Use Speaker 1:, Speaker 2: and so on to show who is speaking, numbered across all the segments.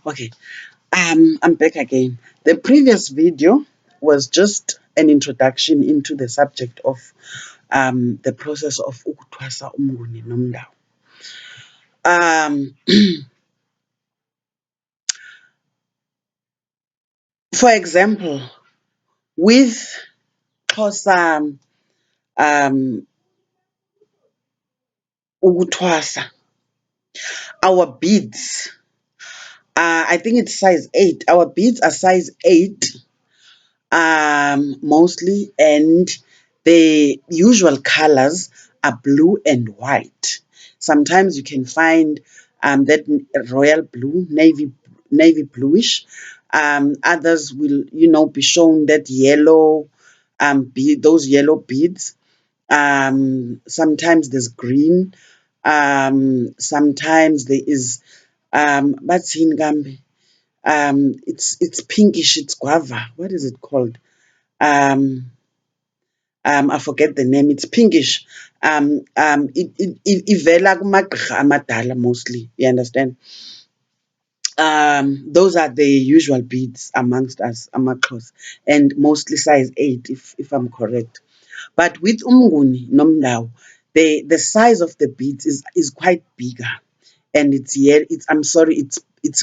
Speaker 1: Okay, I'm back again. The previous video was just an introduction into the subject of the process of ukuthwasa umnguni noMndawu. Um, for example, with Xhosa ukuthwasa, our beads, I think it's size 8. Our beads are size 8 mostly, and the usual colors are blue and white. Sometimes you can find that royal blue, navy bluish. Others will, be shown that yellow, those yellow beads. Sometimes there's green. Sometimes there is what's in Gambi? It's pinkish. It's guava. What is it called? um I forget the name. It's pinkish. Ivela kumagqirha amadala mostly, you understand. Those are the usual beads amongst us amaXhosa, and mostly size 8, if I'm correct. But with umnguni noMndawu, the size of the beads is quite bigger, and it's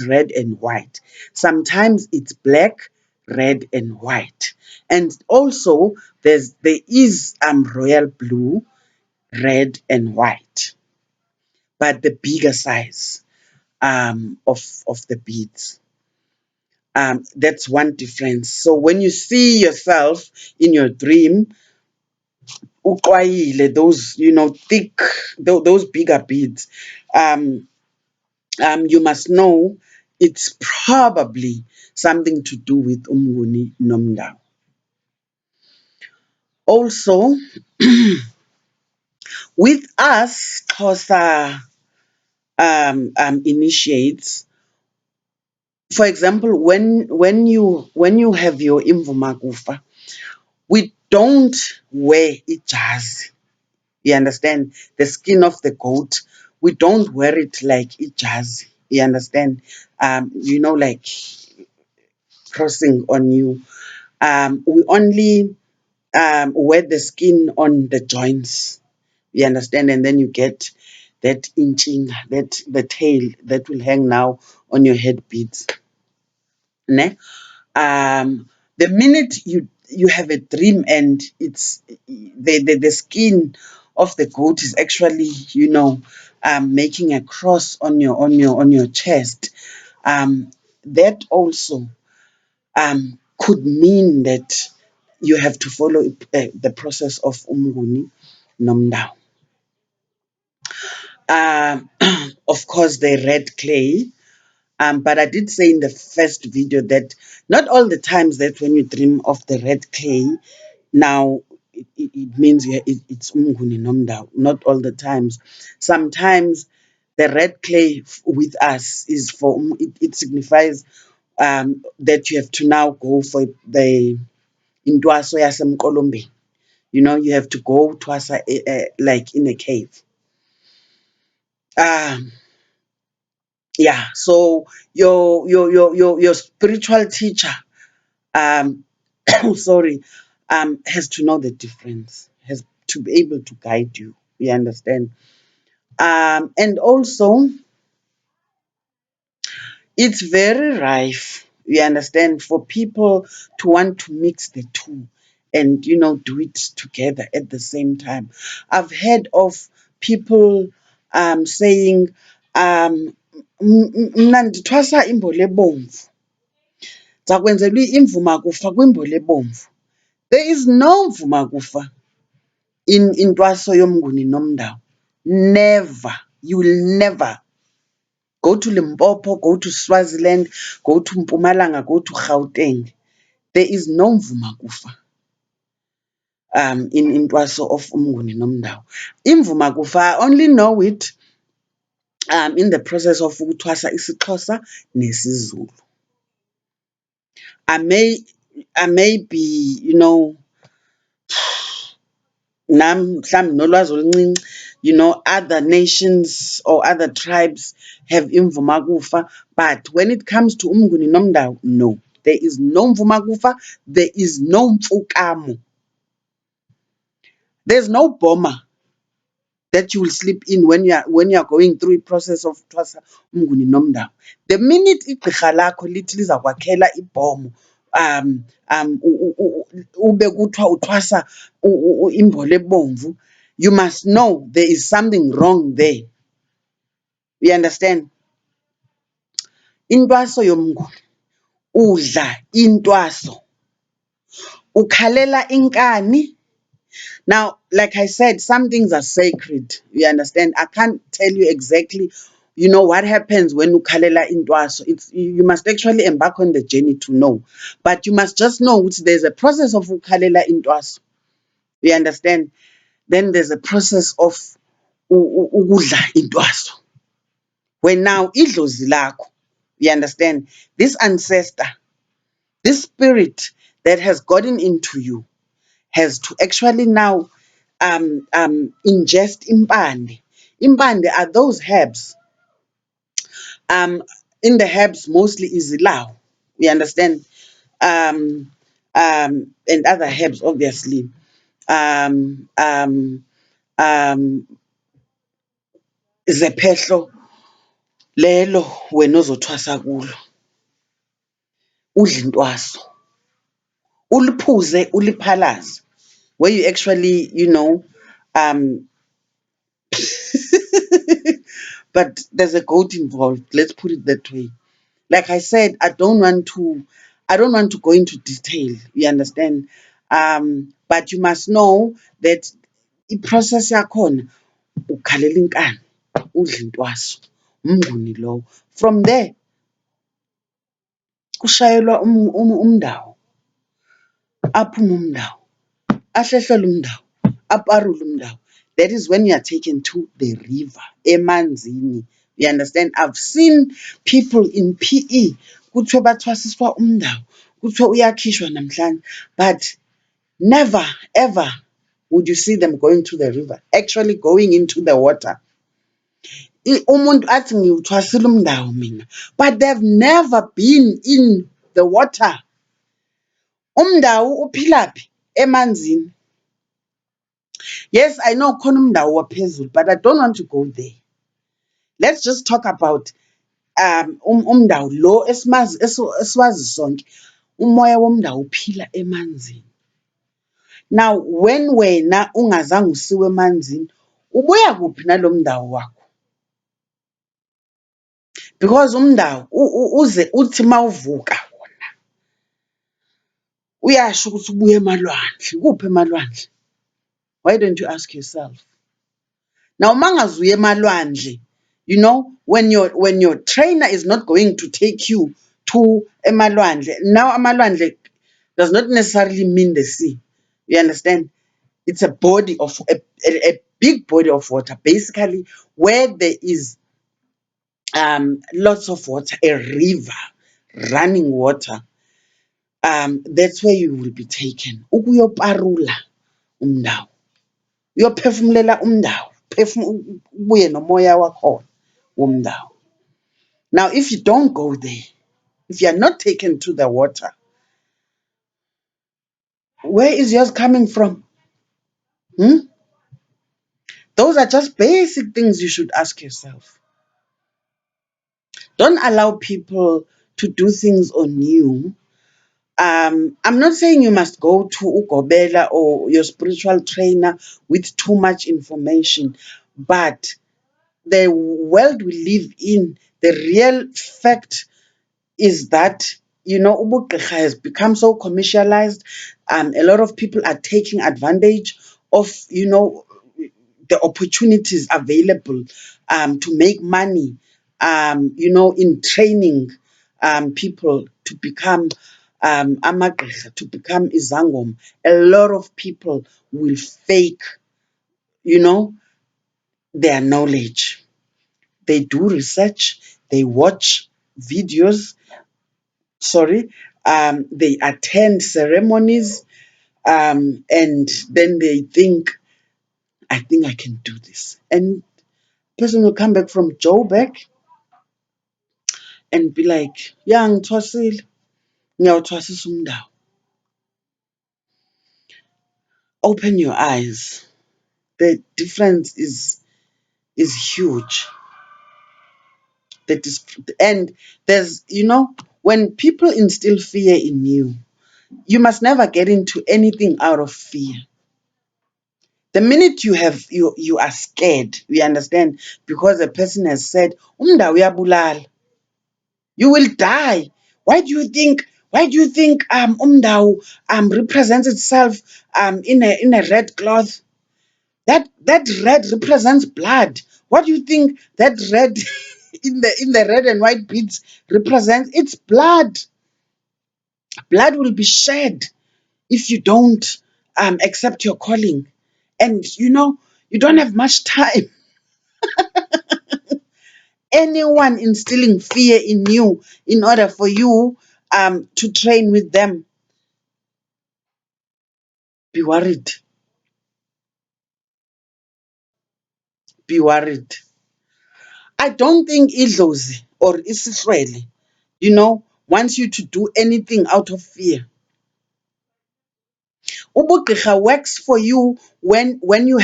Speaker 1: red and white. Sometimes it's black, red and white, and also there is royal blue, red and white, but the bigger size of the beads. That's one difference. So when you see yourself in your dream, uqwayile, those thick, those bigger beads, um, you must know it's probably something to do with umnguni noMndawu. Also, with us Xhosa initiates, for example, when you have your imvumakufa, we don't wear ijazi. You understand? The skin of the goat, we don't wear it like ijazi. You understand? Like crossing on you. We only wear the skin on the joints. You understand? And then you get that inching, that the tail that will hang now on your head beads. Ne? The minute you have a dream and it's the skin of the goat is actually making a cross on your chest, that also could mean that you have to follow the process of umnguni noMndawu. um of course, the red clay. But I did say in the first video that not all the times that when you dream of the red clay, now it means it's umnguni noMndawu. Not all the times. Sometimes the red clay with us is for it signifies that you have to now go for the intwaso yasemqolombeni. You have to go to us like in a cave. Um, yeah. So your spiritual teacher, um sorry, has to know the difference, has to be able to guide you. You understand? And also, it's very rife, you understand, for people to want to mix the two and do it together at the same time. I've heard of people saying, mna ndithwasa imbole ebomvu, ndizakwenzelwa imvumakufa kwimbole ebomvu. There is no mvumakufa in intwaso yomnguni noMndawu. Never. You will never go to Limpopo, go to Swaziland, go to Mpumalanga, go to Gauteng. There is no mvumakufa in intwaso of umnguni noMndawu. Imvumakufa, I only know it in the process of ukuthwasa isiXhosa nesiZulu. I may be, nam mhlawumbi nolwazi oluncinci, other nations or other tribes have imvumakufa, but when it comes to uMnguni noMndawu, no. There is no mvumakufa, there is no mfukamo. There's no bomber that you will sleep in when you are going through a process of twasa uMnguni noMndawu. The minute igqirha lakho lithi lizakwakhela ibhomo, ube kuthiwa uthwasa imbolo ebomvu, you must know there is something wrong there. You understand? Intwaso yoMnguni, udla intwaso, ukhalela inkani. Now, like I said, some things are sacred. You understand? I can't tell you exactly, what happens when ukhalela intwaso. You must actually embark on the journey to know. But you must just know which there's a process of ukhalela intwaso. You understand? Then there's a process of ukudla intwaso. When now idlozi lakho, you understand? This ancestor, this spirit that has gotten into you has to actually now ingest impande. Impande are those herbs. In the herbs mostly is ilaw. You understand? And other herbs, obviously. Um, um, um, zephehlo lelo wena ozothwasa kulo. Udla intwaso. Uliphuze, uliphalaze. Where you actually, but there's a goat involved. Let's put it that way. Like I said, I don't want to go into detail. You understand? But you must know that the process yakhona ukhalela inkani, udla intwaso, uMnguni lowo. From there, kushayelwa uMndawu, aphume uMndawu, ahlehlele uMndawu, aparule uMndawu. That is when you are taken to the river, emanzini. You understand? I've seen people in PE, kuthiwe bathwasiswa uMndawu, kuthiwe uyakhishwa namhlanje, but never, ever would you see them going to the river, actually going into the water. Umuntu athi ngiwuthwasile uMndawu mina, but they've never been in the water. uMndawu uphilaphi? Emanzini. Yes, I know khona uMndawu waphezulu, but I don't want to go there. Let's just talk about uMndawu lo esiwazi sonke. Umoya womNdawu uphila emanzini. Now, when wena ungazange usiwe emanzini, ubuya kuphi nalo mNdawu wakho? Because uMndawu uze uthi mawuvuka wona uyasho ukuthi ubuya emalwandle. Kuphi emalwandle? Why don't you ask yourself? Now, mangazuye emalwandle, when your trainer is not going to take you to emalwandle. Now, emalwandle does not necessarily mean the sea. You understand? It's a body of a big body of water, basically, where there is lots of water, a river, running water. That's where you will be taken. Ukuyoparula uMndawu. Uyophefumulela uMndawu. Ubuye nomoya wakhona womNdawu. Now, if you don't go there, if you are not taken to the water, where is yours coming from? Those are just basic things you should ask yourself. Don't allow people to do things on you. I'm not saying you must go to Ugobela or your spiritual trainer with too much information, but the world we live in, the real fact is that, ubugqirha has become so commercialized. A lot of people are taking advantage of, the opportunities available to make money, in training people to become amagqirha, to become izangoma. A lot of people will fake, their knowledge. They do research, they watch videos, they attend ceremonies, and then they think I think I can do this. And person will come back from Joburg and be like, yeah, ngithwasile, ngiyawuthwasisa uMndawu. Open your eyes. The difference is huge. And there's, when people instill fear in you, you must never get into anything out of fear. The minute you are scared, you understand, because a person has said, uMndawu uyabulala, you will die. Why do you think uMndawu represents itself in a red cloth? That red represents blood. What do you think that red in the red and white beads represents? It's blood. Blood will be shed if you don't accept your calling. And you don't have much time. Anyone instilling fear in you in order for you to train with them, be worried. Be worried. I don't think idlozi or isiswele, wants you to do anything out of fear. Ubugqirha works for you when you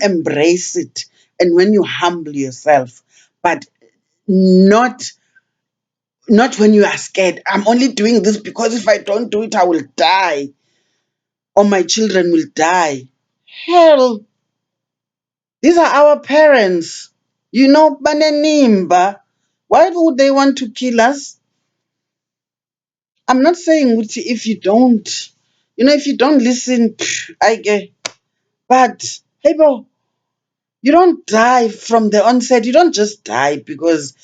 Speaker 1: embrace it and when you humble yourself, but not when you are scared. I'm only doing this because if I don't do it, I will die or my children will die. Hell, these are our parents. Banenimba. Why would they want to kill us? I'm not saying if you don't listen, I get. But hey, bro, you don't die from the onset. You don't just die because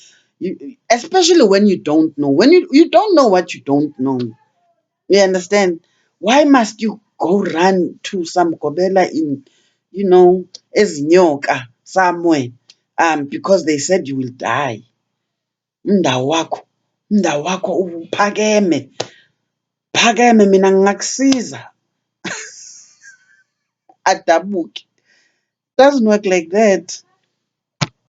Speaker 1: especially when you don't know. When you don't know what you don't know. You understand? Why must you go run to some gobela in, Ezinyoka somewhere, because they said you will die? Umndawu wakho uphakeme, phakeme, mina ngingakusiza. Adabuke. Doesn't work like that.